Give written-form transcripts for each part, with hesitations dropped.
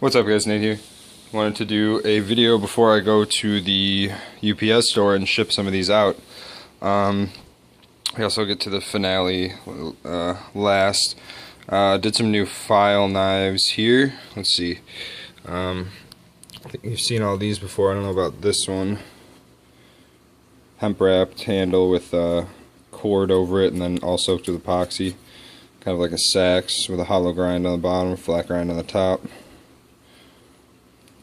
What's up guys, Nate here. Wanted to do a video before I go to the UPS store and ship some of these out. I also get to the finale last. Did some new file knives here. Let's see. I think you've seen all these before. I don't know about this one. Hemp wrapped handle with cord over it and then all soaked with epoxy. Kind of like a Sachs with a hollow grind on the bottom, flat grind on the top.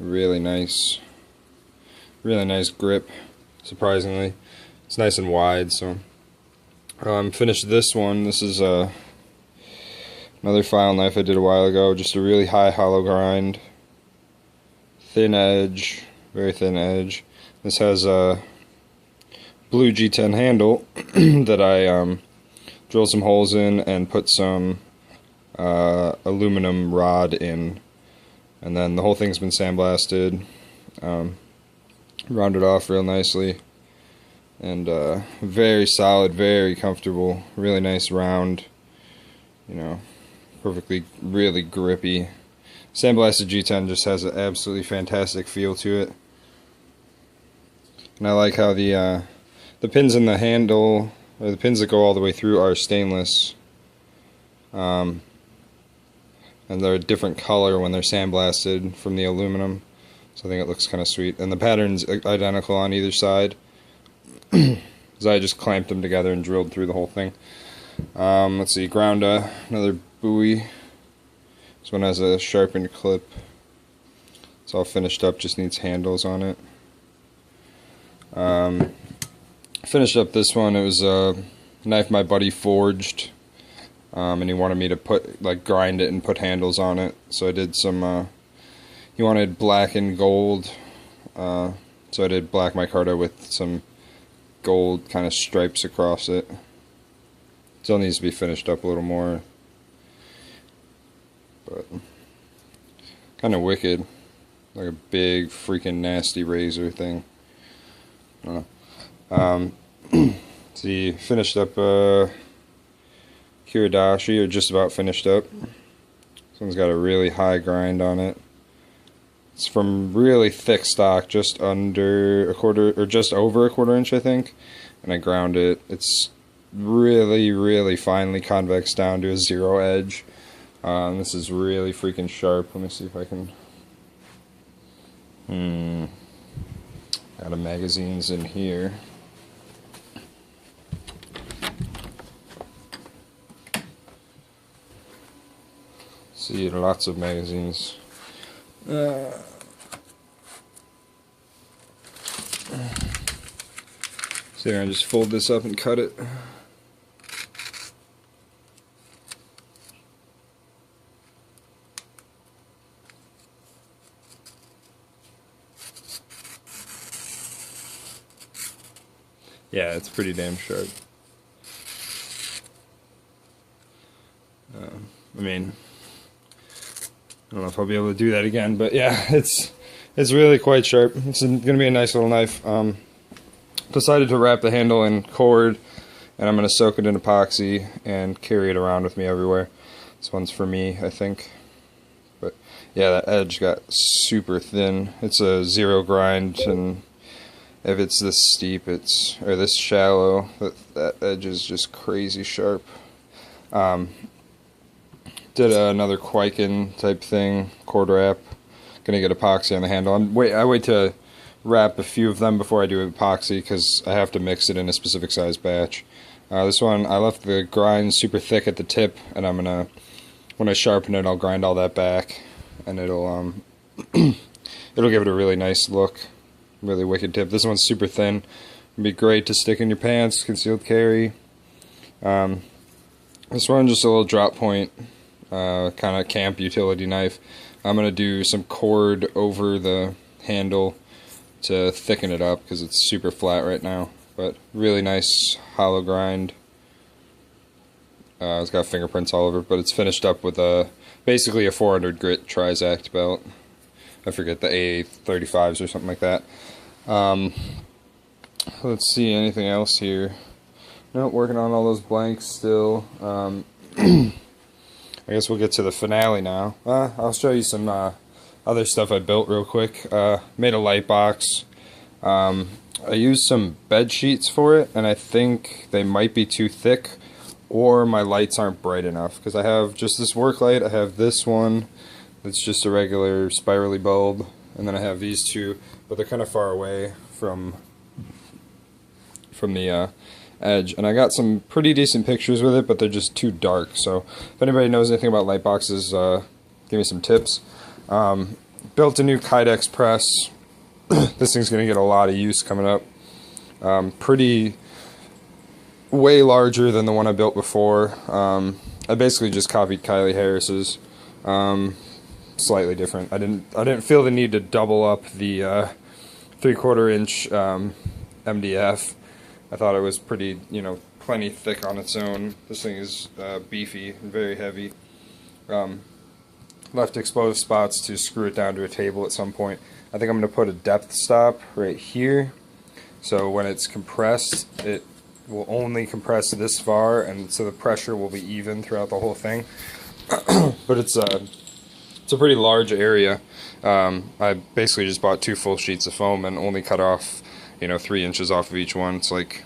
Really nice grip, surprisingly. It's nice and wide. So finished this one. This is another file knife I did a while ago. Just a really high hollow grind, thin edge, very thin edge. This has a blue G10 handle that I drilled some holes in and put some aluminum rod in. And then the whole thing's been sandblasted, rounded off real nicely, and very solid, very comfortable, really nice round, perfectly, really grippy. Sandblasted G10 just has an absolutely fantastic feel to it. And I like how the pins in the handle, or the pins that go all the way through, are stainless. And they're a different color when they're sandblasted from the aluminum, so I think it looks kind of sweet. And the pattern's identical on either side, because I just clamped them together and drilled through the whole thing. Let's see, grounda, another Bowie. This one has a sharpened clip. It's all finished up, just needs handles on it. Finished up this one. It was a knife my buddy forged. And he wanted me to grind it and put handles on it. So I did some, he wanted black and gold, so I did black micarta with some gold kind of stripes across it. Still needs to be finished up a little more, but kind of wicked, like a big freaking nasty razor thing. I don't know. See, finished up Kiradashi, or just about finished up. This one's got a really high grind on it. It's from really thick stock, just under a quarter, or just over a quarter inch, I think. And I ground it. It's really finely convex down to a zero edge. This is really freaking sharp. Let me see if I can. Got a magazines in here. See, lots of magazines. So I just fold this up and cut it. Yeah, it's pretty damn sharp. I mean, I don't know if I'll be able to do that again, but yeah, it's really quite sharp. It's going to be a nice little knife. Decided to wrap the handle in cord, and I'm going to soak it in epoxy and carry it around with me everywhere. This one's for me, I think. But yeah, that edge got super thin. It's a zero grind, and if it's this steep, or this shallow, that edge is just crazy sharp. Did another Kwaiken type thing, cord wrap. Gonna get epoxy on the handle. I wait to wrap a few of them before I do epoxy, because I have to mix it in a specific size batch. This one, I left the grind super thick at the tip, and I'm gonna, when I sharpen it, I'll grind all that back, and it'll it'll give it a really nice look, really wicked tip. This one's super thin. It'd be great to stick in your pants, concealed carry. This one just a little drop point. Kind of camp utility knife. I'm going to do some cord over the handle to thicken it up, because it's super flat right now. But really nice hollow grind. It's got fingerprints all over, but it's finished up with basically a 400 grit Trizact belt. I forget, the AA35s or something like that. Let's see, anything else here? Nope, working on all those blanks still. I guess we'll get to the finale now. I'll show you some other stuff I built real quick. Made a light box. I used some bed sheets for it, and I think they might be too thick, or my lights aren't bright enough, because I have just this work light. I have this one that's just a regular spirally bulb, and then I have these two, but they're kind of far away from the edge, and I got some pretty decent pictures with it, but they're just too dark. So if anybody knows anything about light boxes, give me some tips. Built a new Kydex press. This thing's going to get a lot of use coming up. Way larger than the one I built before. I basically just copied Kylie Harris's. Slightly different. I didn't feel the need to double up the 3/4 inch MDF. I thought it was pretty, plenty thick on its own. This thing is beefy and very heavy. Left exposed spots to screw it down to a table at some point. I think I'm going to put a depth stop right here, so when it's compressed, it will only compress this far, and so the pressure will be even throughout the whole thing. But it's a pretty large area. I basically just bought 2 full sheets of foam and only cut off 3 inches off of each one. It's like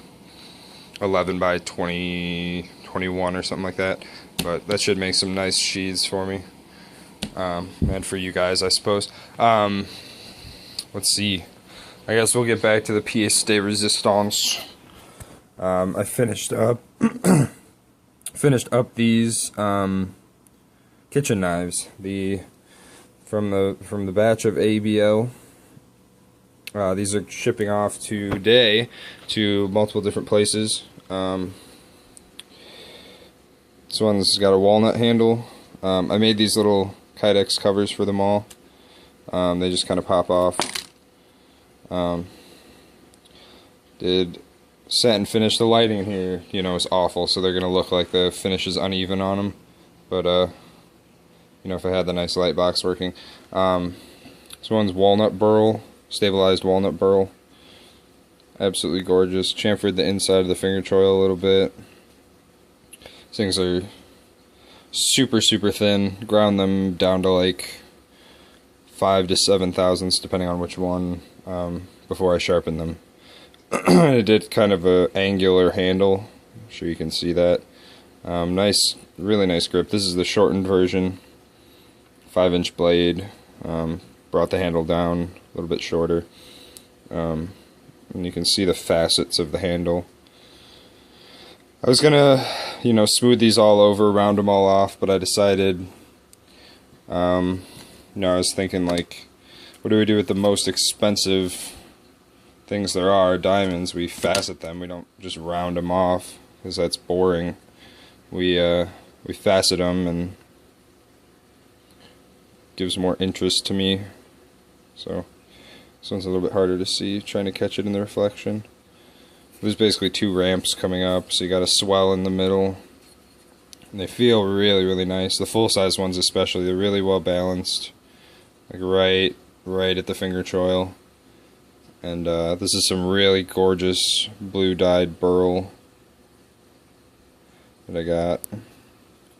11 by 21 or something like that, but that should make some nice sheaths for me, and for you guys, I suppose. Let's see, I guess we'll get back to the pièce de résistance. I finished up these kitchen knives, from the batch of ABL. These are shipping off today to multiple different places. This one's got a walnut handle. I made these little Kydex covers for them all. They just kind of pop off. Did satin finish. The lighting in here, is awful, so they're going to look like the finish is uneven on them. But, if I had the nice light box working. This one's walnut burl. Stabilized walnut burl. Absolutely gorgeous. Chamfered the inside of the finger choil a little bit. These things are super thin. Ground them down to like 5 to 7 thousandths depending on which one, before I sharpen them. I did kind of a angular handle. I'm sure you can see that. Really nice grip. This is the shortened version. 5-inch blade. Brought the handle down a little bit shorter. And you can see the facets of the handle. I was gonna, smooth these all over, round them all off, but I decided, I was thinking, like, what do we do with the most expensive things there are? Diamonds. We facet them. We don't just round them off, because that's boring. We facet them, and gives more interest to me. So this one's a little bit harder to see, trying to catch it in the reflection. There's basically 2 ramps coming up, so you got a swell in the middle. And they feel really nice. The full-size ones especially, they're really well balanced. Like right at the finger choil. And this is some really gorgeous blue-dyed burl that I got.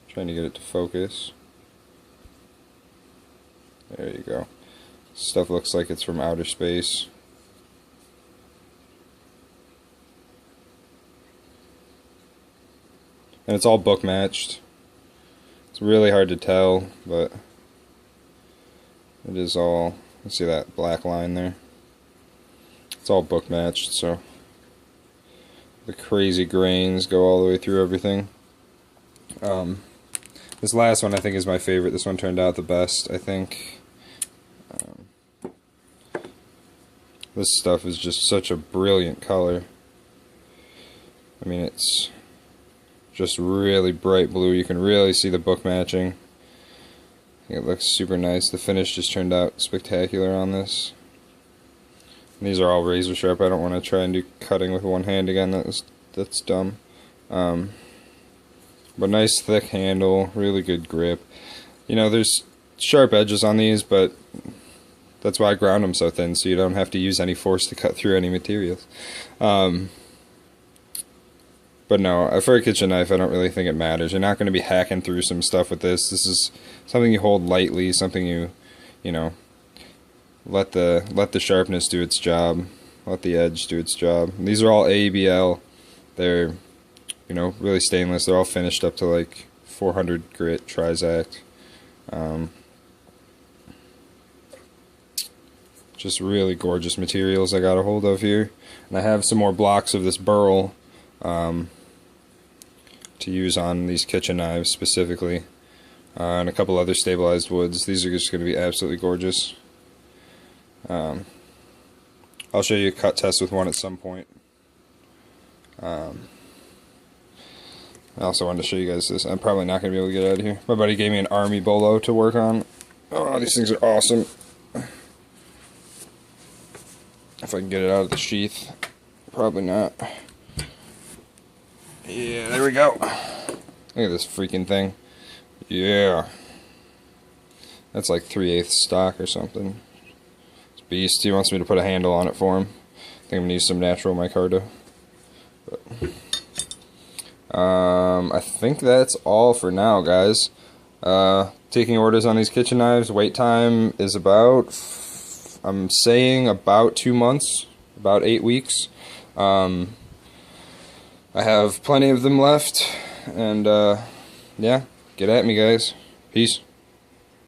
Trying to get it to focus. There you go. Stuff looks like it's from outer space. And it's all book matched. It's really hard to tell, but it is all, you see that black line there? It's all book matched, so the crazy grains go all the way through everything. This last one I think is my favorite. This one turned out the best, I think. This stuff is just such a brilliant color. I mean, it's just really bright blue. You can really see the book matching. It looks super nice. The finish just turned out spectacular on this. And these are all razor sharp. I don't want to try and do cutting with one hand again. That's dumb. But nice thick handle, really good grip. There's sharp edges on these, but that's why I ground them so thin, so you don't have to use any force to cut through any materials. But no, for a kitchen knife, I don't really think it matters. You're not going to be hacking through some stuff with this. This is something you hold lightly, something you let the sharpness do its job, let the edge do its job. And these are all ABL. They're, you know, really stainless. They're all finished up to like 400 grit Trizact. Just really gorgeous materials I got a hold of here. And I have some more blocks of this burl to use on these kitchen knives specifically, and a couple other stabilized woods. These are just going to be absolutely gorgeous. I'll show you a cut test with one at some point. I also wanted to show you guys this. I'm probably not going to be able to get out of here. My buddy gave me an Army Bolo to work on. Oh, these things are awesome. If I can get it out of the sheath. Probably not. Yeah, there we go. Look at this freaking thing. Yeah. That's like 3/8 stock or something. It's beast. He wants me to put a handle on it for him. I think I'm going to use some natural micarta. But, I think that's all for now, guys. Taking orders on these kitchen knives. Wait time is about, I'm saying about 2 months, about 8 weeks. I have plenty of them left, and yeah, get at me, guys. Peace.